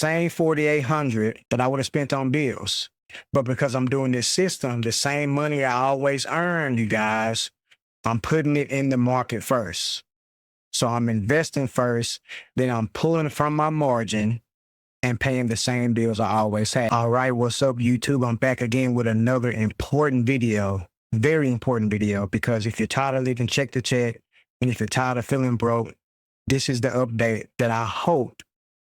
same 4,800 that I would have spent on bills. But because I'm doing this system, the same money I always earn, you guys, I'm putting it in the market first. So I'm investing first, then I'm pulling from my margin and paying the same bills I always had. All right, what's up, YouTube? I'm back again with another important video, very important video, because if you're tired of living check to check, and if you're tired of feeling broke, this is the update that I hope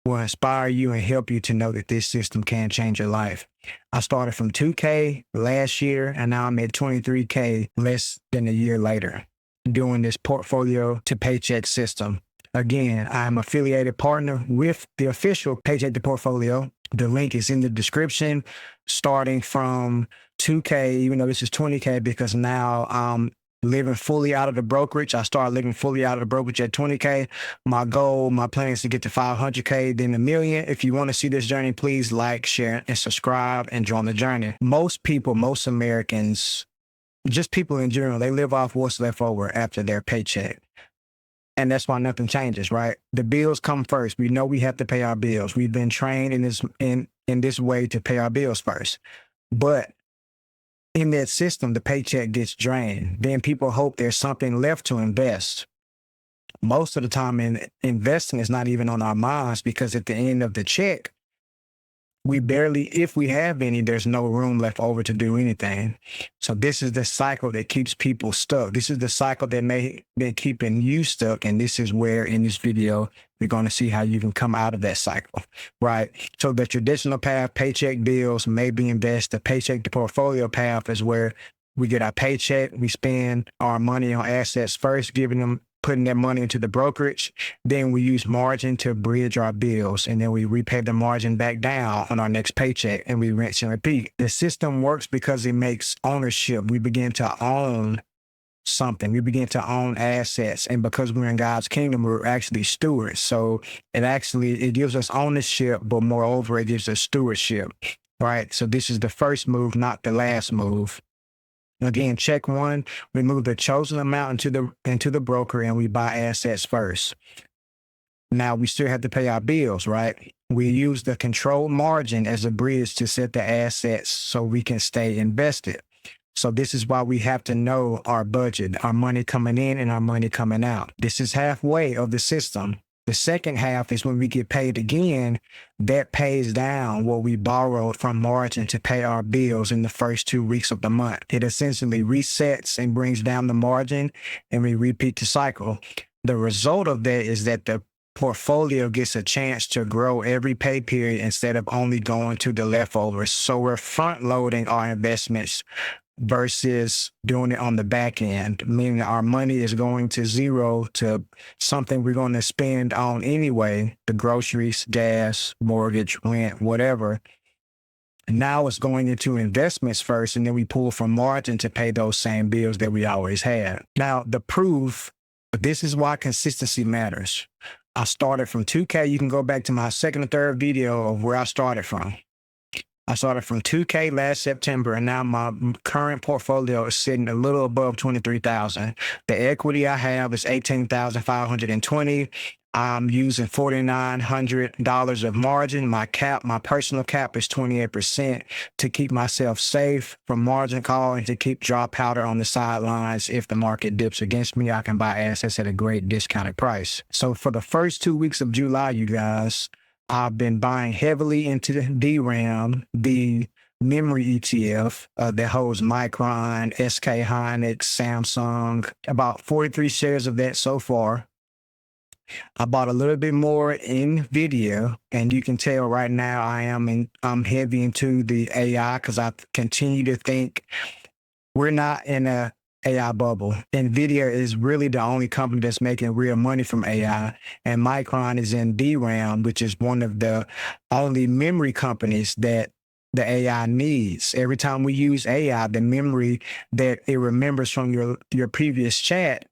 will inspire you and help you to know that this system can change your life. I started from 2K last year, and now I'm at 23K less than a year later, doing this portfolio to paycheck system. Again, I'm affiliated partner with the official Paycheck to Portfolio. The link is in the description, starting from 2K, even though this is 20K, because now I'm living fully out of the brokerage. I started living fully out of the brokerage at 20K. My goal, my plan is to get to 500K, then 1 million. If you want to see this journey, please like, share, and subscribe and join the journey. Most people, most Americans, just people in general, they live off what's left over after their paycheck. And that's why nothing changes, right? The bills come first. We know we have to pay our bills. We've been trained in this way to pay our bills first. But in that system, the paycheck gets drained. Then people hope there's something left to invest. Most of the time, investing is not even on our minds, because at the end of the check, we barely, if we have any, there's no room left over to do anything. So this is the cycle that keeps people stuck. This is the cycle that may be keeping you stuck. And this is where, in this video, we're going to see how you can come out of that cycle, right? So the traditional path, paycheck bills, maybe invest. The paycheck to portfolio path is where we get our paycheck. We spend our money on assets first, putting that money into the brokerage. Then we use margin to bridge our bills, and then we repay the margin back down on our next paycheck, and we rinse and repeat. The system works because it makes ownership. We begin to own something. We begin to own assets, and because we're in God's kingdom, we're actually stewards. So it gives us ownership, but moreover, it gives us stewardship, right? So this is the first move, not the last move. Again, check one, we move the chosen amount into the broker, and we buy assets first. Now we still have to pay our bills, right? We use the controlled margin as a bridge to set the assets so we can stay invested. So this is why we have to know our budget, our money coming in and our money coming out. This is halfway of the system. The second half is when we get paid again. That pays down what we borrowed from margin to pay our bills in the first 2 weeks of the month. It essentially resets and brings down the margin, and we repeat the cycle. The result of that is that the portfolio gets a chance to grow every pay period instead of only going to the leftovers. So we're front loading our investments versus doing it on the back end, meaning our money is going to zero to something we're going to spend on anyway, the groceries, gas, mortgage, rent, whatever. Now it's going into investments first, and then we pull from margin to pay those same bills that we always had. Now, the proof, this is why consistency matters. I started from 2K. You can go back to my second or third video of where I started from. I started from 2K last September, and now my current portfolio is sitting a little above 23,000. The equity I have is 18,520. I'm using $4,900 of margin. My personal cap is 28% to keep myself safe from margin call and to keep dry powder on the sidelines. If the market dips against me, I can buy assets at a great discounted price. So for the first 2 weeks of July, you guys, I've been buying heavily into the DRAM, the memory ETF that holds Micron, SK Hynix, Samsung, about 43 shares of that so far. I bought a little bit more in NVIDIA, and you can tell right now I'm heavy into the AI, because I continue to think we're not in a AI bubble. NVIDIA is really the only company that's making real money from AI, and Micron is in DRAM, which is one of the only memory companies that the AI needs. Every time we use AI, the memory that it remembers from your previous chat,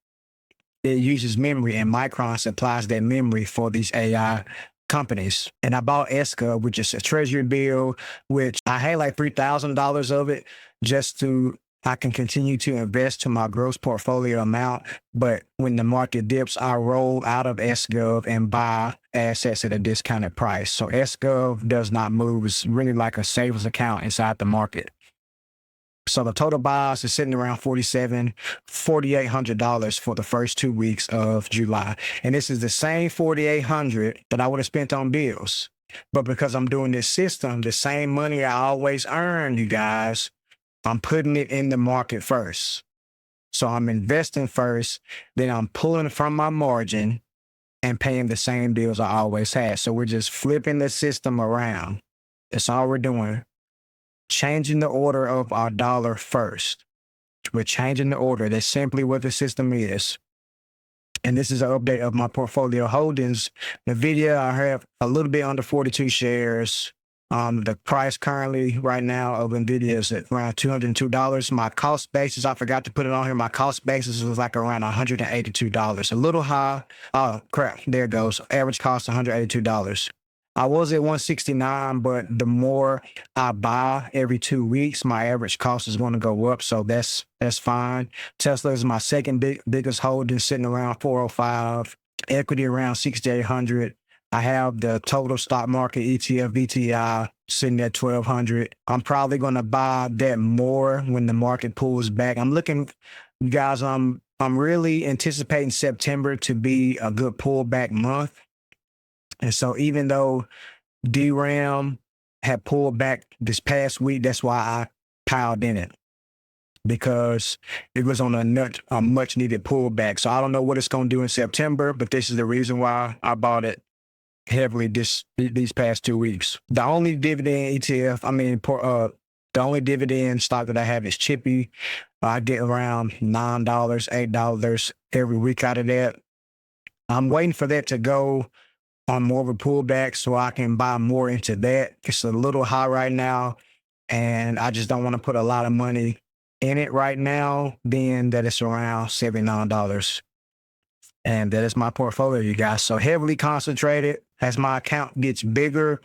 it uses memory, and Micron supplies that memory for these AI companies. And I bought SGOV, which is a treasury bill, which I had like $3,000 of it just to I can continue to invest to my gross portfolio amount. But when the market dips, I roll out of SGOV and buy assets at a discounted price. So SGOV does not move. It's really like a savings account inside the market. So the total buys is sitting around $4,800 for the first 2 weeks of July. And this is the same $4,800 that I would have spent on bills. But because I'm doing this system, the same money I always earn, you guys, I'm putting it in the market first. So I'm investing first, then I'm pulling from my margin and paying the same bills I always had. So we're just flipping the system around. That's all we're doing. Changing the order of our dollar first. We're changing the order. That's simply what the system is. And this is an update of my portfolio holdings. NVIDIA, I have a little bit under 42 shares. The price currently right now of NVIDIA is at around $202. My cost basis, I forgot to put it on here. My cost basis was like around $182. A little high. Oh, crap. There it goes. Average cost, $182. I was at 169, but the more I buy every 2 weeks, my average cost is going to go up. So that's fine. Tesla is my second biggest holding, sitting around 405. Equity around 6,800. I have the total stock market ETF VTI sitting at 1,200. I'm probably going to buy that more when the market pulls back. I'm looking, you guys, I'm really anticipating September to be a good pullback month. And so even though DRAM had pulled back this past week, that's why I piled in it, because it was on a much needed pullback. So I don't know what it's going to do in September, but this is the reason why I bought it heavily these past 2 weeks. The only dividend ETF, the only dividend stock that I have is Chippy. I get around $9, $8 every week out of that. I'm waiting for that to go on more of a pullback so I can buy more into that. It's a little high right now, and I just don't want to put a lot of money in it right now, being that it's around $79. And that is my portfolio, you guys. So heavily concentrated. As my account gets bigger,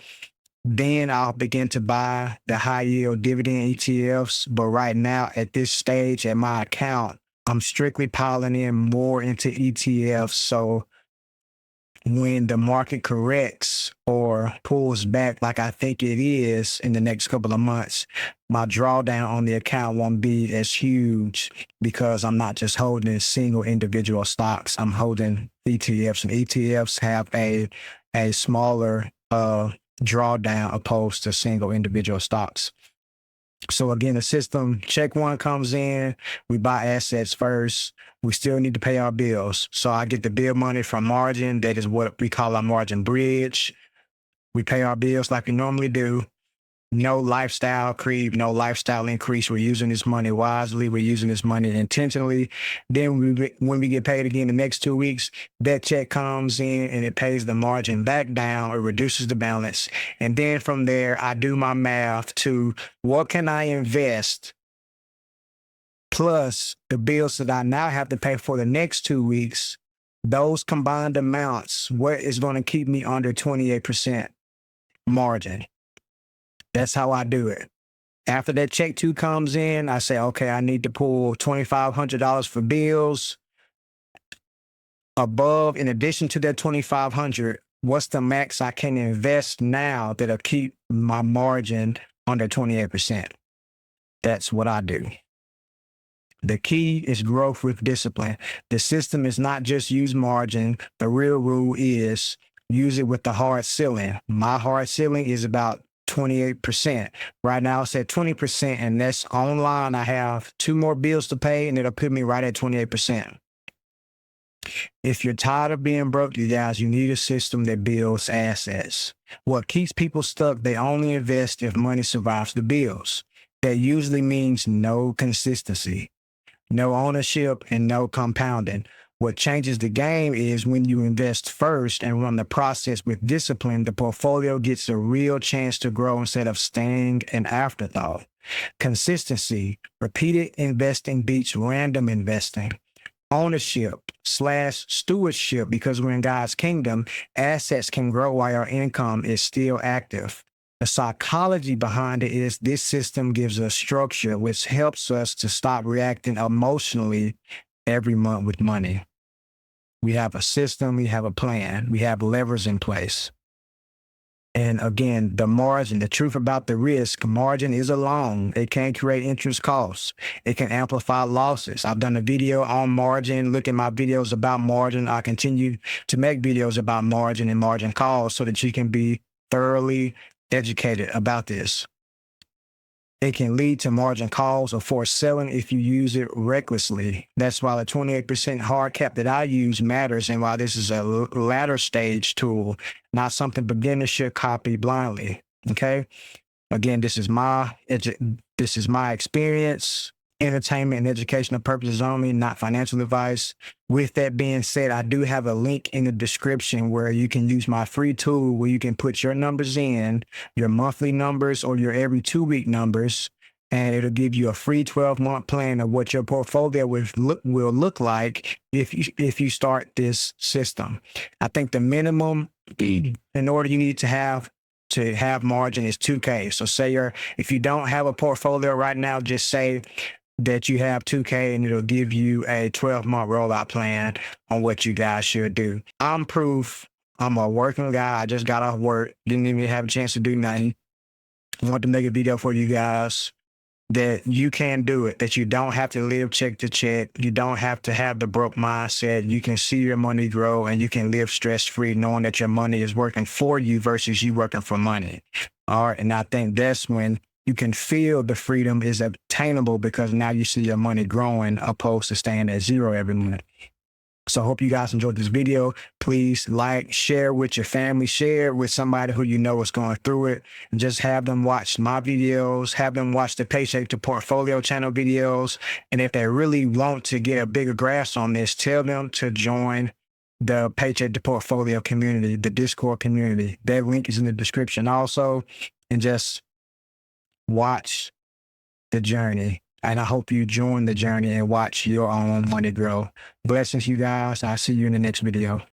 then I'll begin to buy the high yield dividend ETFs. But right now, at this stage at my account, I'm strictly piling in more into ETFs. So when the market corrects or pulls back like I think it is in the next couple of months, my drawdown on the account won't be as huge, because I'm not just holding single individual stocks. I'm holding ETFs, and ETFs have a smaller drawdown opposed to single individual stocks. So again, the system, check one comes in, we buy assets first. We still need to pay our bills. So I get the bill money from margin. That is what we call our margin bridge. We pay our bills like we normally do. No lifestyle creep, no lifestyle increase. We're using this money wisely. We're using this money intentionally. Then when we get paid again the next 2 weeks, that check comes in and it pays the margin back down. It reduces the balance. And then from there, I do my math to what can I invest plus the bills that I now have to pay for the next 2 weeks. Those combined amounts, what is going to keep me under 28% margin? That's how I do it. After that check 2 comes in, I say, okay, I need to pull $2,500 for bills. Above, in addition to that $2,500, what's the max I can invest now that'll keep my margin under 28%? That's what I do. The key is growth with discipline. The system is not just use margin. The real rule is use it with the hard ceiling. My hard ceiling is about 28%. Right now it's at 20%, and that's online. I have 2 more bills to pay, and it'll put me right at 28%. If you're tired of being broke, you guys, you need a system that builds assets. What keeps people stuck, they only invest if money survives the bills. That usually means no consistency, no ownership, and no compounding. What changes the game is when you invest first and run the process with discipline, the portfolio gets a real chance to grow instead of staying an afterthought. Consistency, repeated investing beats random investing. Ownership/stewardship, because we're in God's kingdom, assets can grow while our income is still active. The psychology behind it is this system gives us structure, which helps us to stop reacting emotionally every month with money. We have a system, we have a plan, we have levers in place. And again, the margin, the truth about the risk, margin is a loan. It can create interest costs. It can amplify losses. I've done a video on margin. Look at my videos about margin. I continue to make videos about margin and margin calls so that you can be thoroughly educated about this. It can lead to margin calls or forced selling if you use it recklessly. That's why the 28% hard cap that I use matters, and why this is a latter stage tool, not something beginners should copy blindly. Okay. Again, this is my experience, entertainment and educational purposes only, not financial advice. With that being said, I do have a link in the description where you can use my free tool where you can put your numbers in, your monthly numbers or your every 2-week numbers, and it'll give you a free 12-month plan of what your portfolio will look like if you start this system. I think the minimum in order you need to have margin is 2K. So say if you don't have a portfolio right now, just say that you have 2K and it'll give you a 12-month rollout plan on what you guys should do. I'm proof. I'm a working guy. I just got off work. Didn't even have a chance to do nothing. I want to make a video for you guys that you can do it, that you don't have to live check to check. You don't have to have the broke mindset. You can see your money grow and you can live stress-free knowing that your money is working for you versus you working for money. All right. And I think that's when you can feel the freedom is obtainable, because now you see your money growing opposed to staying at zero every month. So I hope you guys enjoyed this video. Please like, share with your family, share with somebody who you know is going through it, and just have them watch my videos, have them watch the Paycheck to Portfolio channel videos. And if they really want to get a bigger grasp on this, tell them to join the Paycheck to Portfolio community, the Discord community. That link is in the description also. And just watch the journey. And I hope you join the journey and watch your own money grow. Blessings, you guys. I'll see you in the next video.